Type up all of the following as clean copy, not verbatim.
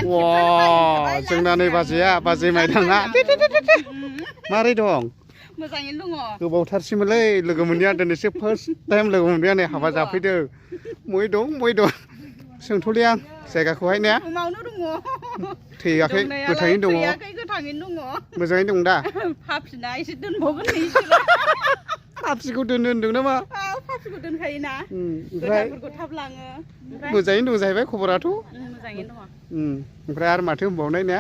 Wow, जोंना नै बाजैया बाजै माइदाङा मारै दं? मोजाङैनो दङ। गोबावथारसैमोनलै लोगो मोनैया दिनैसो फार्स्ट टाइम लोगो मोनबाय नै हाबा जाफैदों। मय दं सोंथ'लि आं जायगाखौहाय ने? रुमावनो दङ। थैयाखै गोथाङैनो दङ। थैयाखै गोथाङैनो दङ। मोजाङै दं दा? फाफिना एसे दोनबावगोन नै इसोरो। फाफिखौ दोननो होनदों नामा? औ फाफिखौ दोनखायोना। ओमफ्राय गोथांफोरखौ थाब लाङो। मोजाङैनो दं जाहैबाय खबराथ'? मोजाङैनो दङ। ओमफ्राय आरो माथो होनबावनाय ने?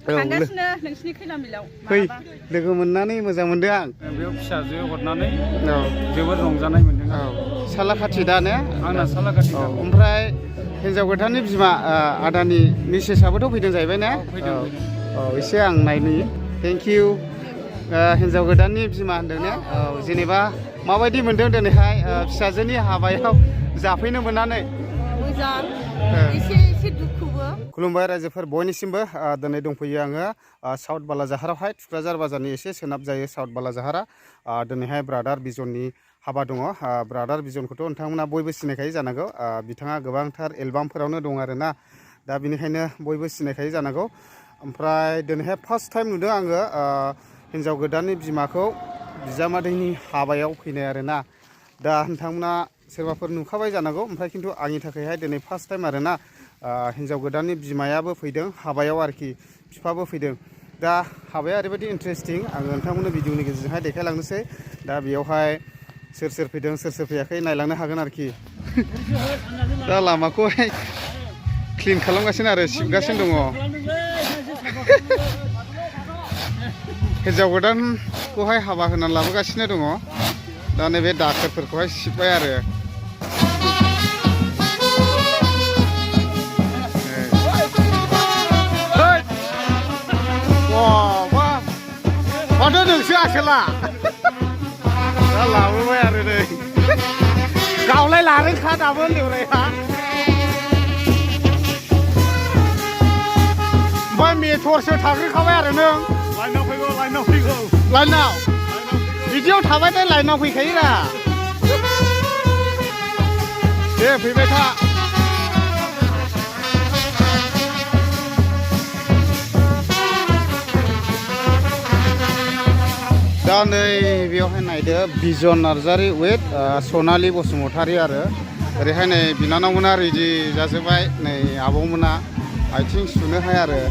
थांगासिनो नोंसिनि खैला मिलाव फै लोगो मोननानै मोजां मोनदों आं। बेयाव फिसाजो हरनानै जोबोद रंजानाय मोनदों। सालाखाथि दा ने? आंना सालाखाथि। ओमफ्राय हिन्जाव गोदाननि बिमा आदानि मिसेसआबोथ' फैदों जाहैबाय ने? औ एसे आं नायनि। थेंक इउ हिन्जाव गोदाननि बिमा होनदों ने? औ जेनेबा माबायदि मोनदों दिनैहाय फिसाजोनि हाबायाव जाफैनो मोननानै? मोजां एसे दुखुबो। खुलुमबाय रायजोफोर बयनिसिमबो दिनै दंफैयो आङो साउथ बालाजाहारावहाय थुक्राझार बाजारनि एसे सोनाब जायो साउथ बालाजाहारा। दिनैहाय ब्रादार बिजननि हाबा दङ। ब्रादार बिजनखौथ' नोंथांमोना बयबो सिनायखायो जानांगौ। बिथाङा गोबांथार एलबामफोरावनो दं आरोना। दा बेनिखायनो बयबो सिनायखायो जानांगौ। ओमफ्राय दिनैहाय फार्स्ट टाइम नुदों आङो हिन्जाव गोदाननि बिमाखौ बिजामादैनि हाबायाव फैनाय आरोना। दा नोंथांमोना सोरबाफोर नुखाबाय जानांगौ। ओमफ्राय खिन्थु आंनि थाखायहाय दिनै फार्स्ट टाइम आरोना हिन्जाव गोदाननि बिमायाबो फैदों हाबायाव आरोखि बिफाबो फैदों। दा हाबाया ओरैबायदि इन्टारेस्टिं आङो नोंथांमोननो भिडिअनि गेजेरजोंहाय देखायलांनोसै। दा बेयावहाय सोर फैदों सोर फैयाखै नायलांनो हागोन आरोखि। दा लामाखौहाय क्लिन खालामगासिनो आरो सिबगासिनो दङ। हिन्जाव गोदानखौहाय हाबा होनानै लाबोगासिनो दङ। दा नैबे दाखोरफोरखौहाय सिबबाय आरो। माथो नोंसो आसोला दा लाबोबाय आरो नै गावलाय लारोंखा दाबो लेवराया। ओमफ्राय मेथरसो थाग्रोखाबाय आरो नों? लाइनाव बिदियाव थाबायथाय लाइनाव फैखायोरा। दे फैबाय था। दा नै बेयावहाय नायदो बिजन नार्जारि विथ सनालि बसुमतारी आरो ओरैहाय नै बिनानावमोना रेडि जाजोब्बाय। नै आब'मोना आथिं सुनोहाय आरो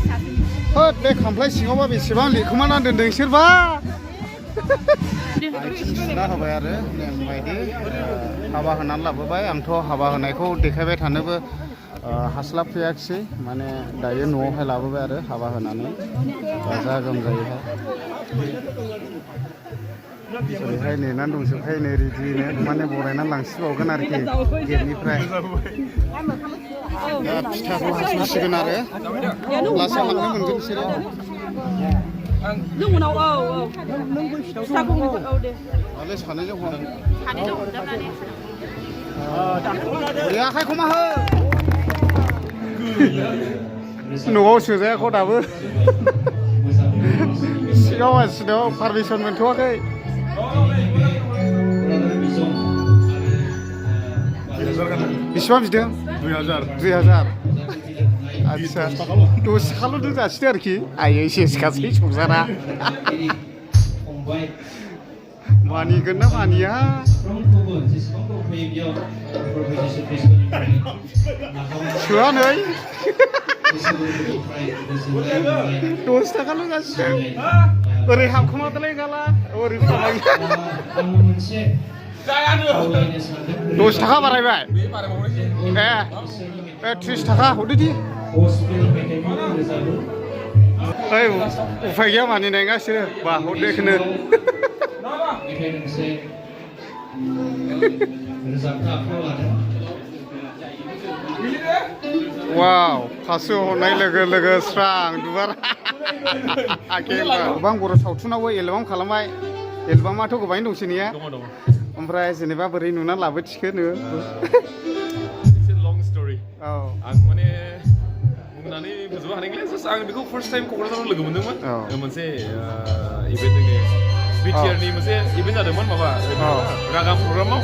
होद बे खामफ्लाय सिङावबा बेसेबां लिरखोमाना दोनदों सोरबा। आथिं सुना होबाय आरो नेम बायदि हाबा होनानै लाबोबाय। आंथ' हाबा होनायखौ देखायबाय थानोबो हास्लाबफैयाखिसै माने दायो न'आवहाय लाबोबाय आरो हाबा होनानै गाजा गोमजायैहाय। ओरैहाय नेनानै दंजोबखायो नै रेडिनो माने बरायनानै लांसिबावगोन आरोखि गेटनिफ्राय। दा फिथाखौ हास'सिगोन आरो लासै हाबनो मोनगोन बिसोरो। नों उनाव फिथाखौ दे दालाय सानैजों हम आखाइखौ मा हो न'आव सोजायाख' दाबो सिगाङाव मानसिनाव पारमिसन मोनथ'वाखै। बेसेबां बिदों? 2000 आदसा दसे थाखाल' दोनजासिनो आरोखि आयै सेसखासै संसारा। मानिगोन ना मानिया? सोआ नै 10 थाखाल' जासिगोन। ओरै हाबखोमादोलाय गाला ओरै थाबाय। 10 थाखा बारायबाय। 30 थाखा हरदो दि। ओइ उफाय गैया मानिनाय नङासो बा हरदो बेखौनो। वाव फासस' हरनाय लोगो लोगो स्रां दुबार। गोबां बर' सावथुनावबो एलबाम खालामबाय। एलबामाथ' गोबाङैनो दंसै ने? ओमफ्राय जेनेबा बोरै नुनानै लाबोथिखो नो? औ आं माने बुंनानै फोजोबनो हानाय गैला। जास्ट आं बेखौ फार्स्ट टाइम क'क्राझाराव लोगो मोनदोंमोन। मोनसे इभेन्ट जोंनि बिटिआर नि मोनसे इभेन्ट जादोंमोन माबा रागा प्रग्रामाव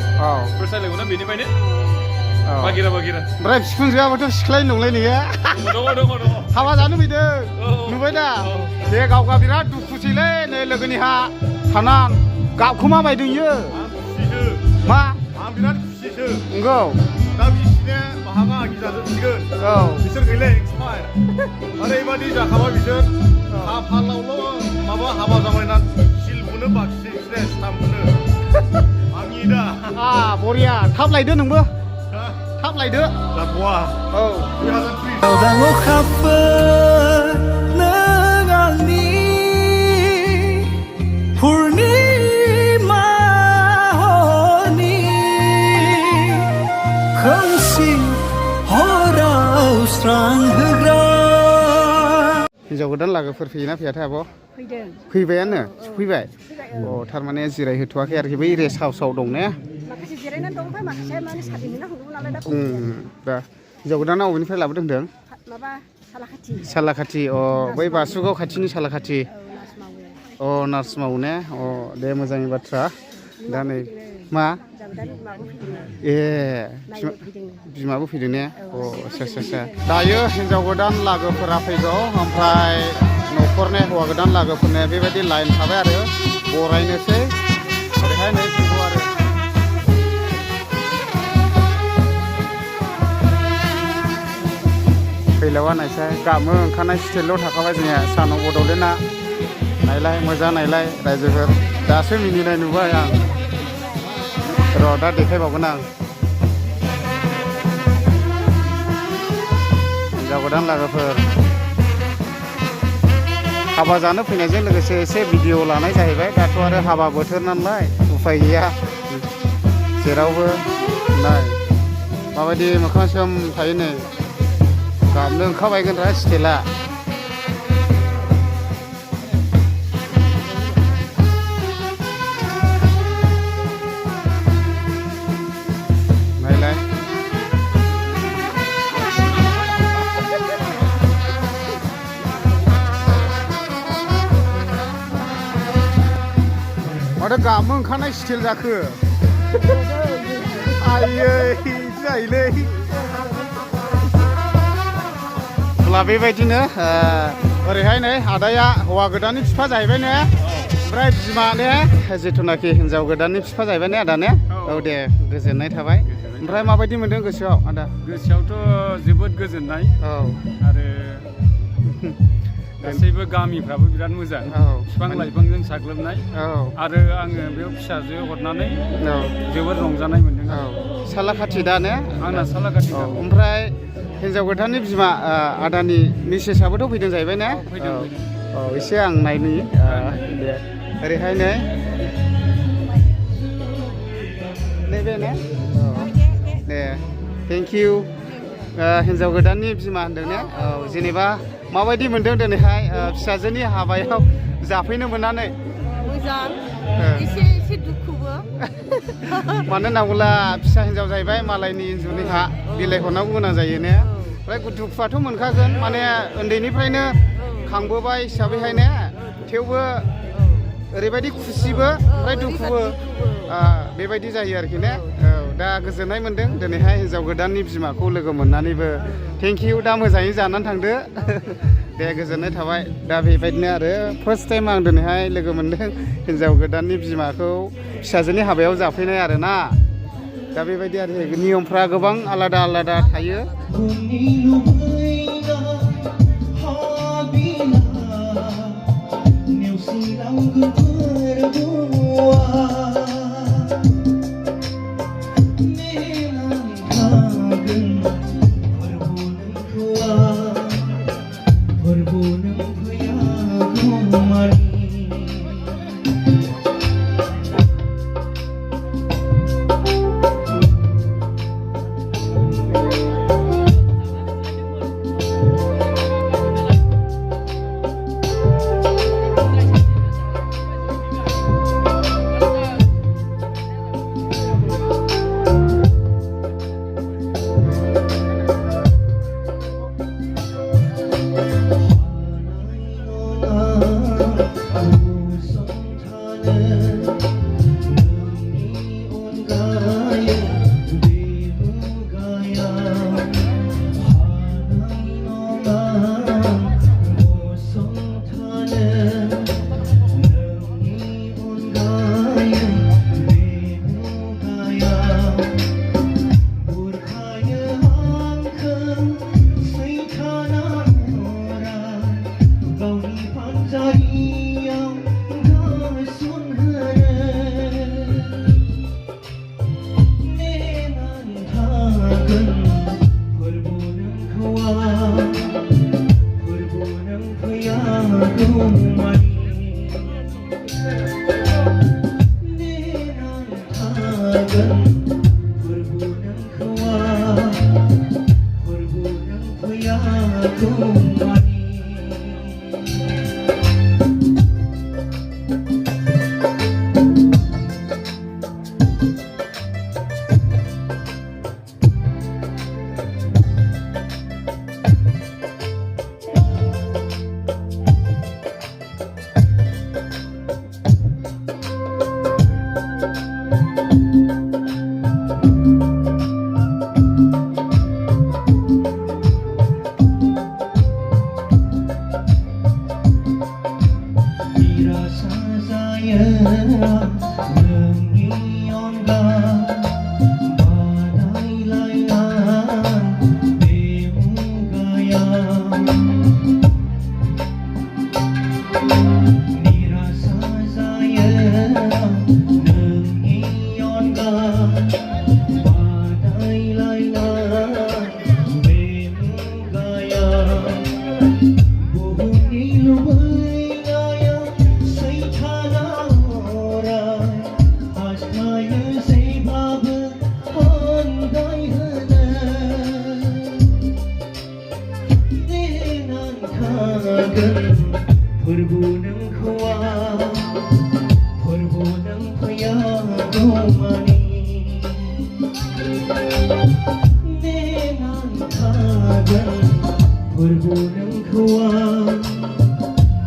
फार्स्ट टाइम लोगो मोनदों। बेनिफ्रायनो Bagira bagira. ओमफ्राय बिखुनजोआबोथ' सिख्लाय नंलाय नोङो Dong. हाबा जानो फैदों नुबाय दा बे गावगा बिराद दुखुसैलै नै लोगोनिहा थानां गाबखोमाबायदों इयो मा आं बिराद खुसिसो नंगौ दा बिसिने बहाबा आगि जाजोबसिगोन औ बिसोर गैला एक्सपायार ओरैबायदि जाखाबाय बिसोर खाफालावल' माबा हाबा जाबायना सिल बुनो बाखि एक्सप्रेस नामखौनो आंनि दा बरिया थाब लायदो नोंबो थाब लायदो जाथ'वा औ हिनजाव गोदान लागोफोर फैयोना फैयाथाय आब' फैदों फैबायानो सफैबाय अ थारमाने जिरायहोथ'वाखै आरोखि बै रेस्ट हाउसाव दं ने माखासे जिरायनानै दं ओमफ्राय माखासे माने सादिनो हमदोंमोन नालाय दा दा हिनजाव गोदाना अबेनिफ्राय लाबोदों होनदों माबा सालाखाथि सालाखाथि अ बै बासुगाव खाथिनि सालाखाथि नार्स मावो अ नार्स मावो ने अ दे मोजांनि बाथ्रा दा नै मा जागोदान बिमाबो फैदों ए नायनो फैदों बिमाबो फैदों ने अ आच्छा दायो हिनजाव गोदान लागोफोरा फैगौ ओमफ्राय न'खरनि हौवा गोदान लागोफोरनो बेबायदि लाइन थाबाय आरो बरायनोसै ओरैहाय नै फैगौ आरो फैलावा नायसाय गामो ओंखारनाय स्टेलाव थाखाबाय जोंहा सानाव बड'लेण्डआ नायलाय मोजां नायलाय रायजोफोर दासो मिनिनाय नुबाय आं र' दा देखायबावगोन आं हिनजाव गोदान लागोफोर हाबा जानो फैनायजों लोगोसे एसे भिडिअ लानाय जाहैबाय दाथ' आरो हाबा बोथोर नालाय उफाय गैया जेरावबो नाय माबायदि मोखां सोम थायो नै गाबनो ओंखारबायगोन रा स्टेला नायलाय माथो गाबनो ओंखारनाय स्टेल जाखो आयै जायोलै अब्ला बेबायदिनो ओरैहाय नै आदाया हौवा गोदाननि बिफा जाहैबाय ने ओमफ्राय बिमा ने जिथुनाखि हिनजाव गोदाननि बिफा जाहैबाय ने आदा ने औ दे गोजोननाय थाबाय ओमफ्राय माबायदि मोनदों गोसोआव आदा गोसोआवथ' जोबोद गोजोननाय औ आरो गासैबो गामिफ्राबो बिराद मोजां बिफां लाइफांजों साग्लोबनाय आरो आङो बेयाव फिसाजो हरनानै जोबोद रंजानाय मोनदों सालाखाथि दा ने आंना सालाखाथि ओमफ्राय हिनजाव गोदाननि बिमा आदानि मिसेसआबोथ' फैदों जाहैबाय ने औ एसे आं नायनि दे ओरैहाय नै नैबे ने दे थेंक इउ हिनजाव गोदाननि बिमा होनदों ने औ जेनेबा माबायदि मोनदों दिनैहाय फिसाजोनि हाबायाव जाफैनो मोननानै मोजां एसे एसे दुखुबो मानो होनना बुङोब्ला फिसा हिनजाव जाहैबाय मालायनि इन्जुरनि हा बिलाइ हरनांगौ गोनां जायो ने ओमफ्राय दुखुआथ' मोनखागोन माने उन्दैनिफ्रायनो खांबोबाय हिसाबैहाय ने थेवबो ओरैबायदि खुसिबो ओमफ्राय दुखुबो बेबायदि जायो आरोखि ने औ दा गोजोननाय मोनदों दिनैहाय हिनजाव गोदाननि बिमाखौ लोगो मोननानैबो थेंक इउ दा मोजाङै जानानै थांदो दे गोजोननाय थाबाय दा बेबायदिनो आरो फार्स्ट टाइम आं दिनैहाय लोगो मोनदों हिनजाव गोदाननि बिमाखौ फिसाजोनि हाबायाव जाफैनाय आरोना दा बेबायदि आरो नियमफ्रा गोबां आलादा आलादा थायो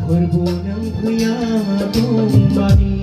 Perbu nang kuya dong mani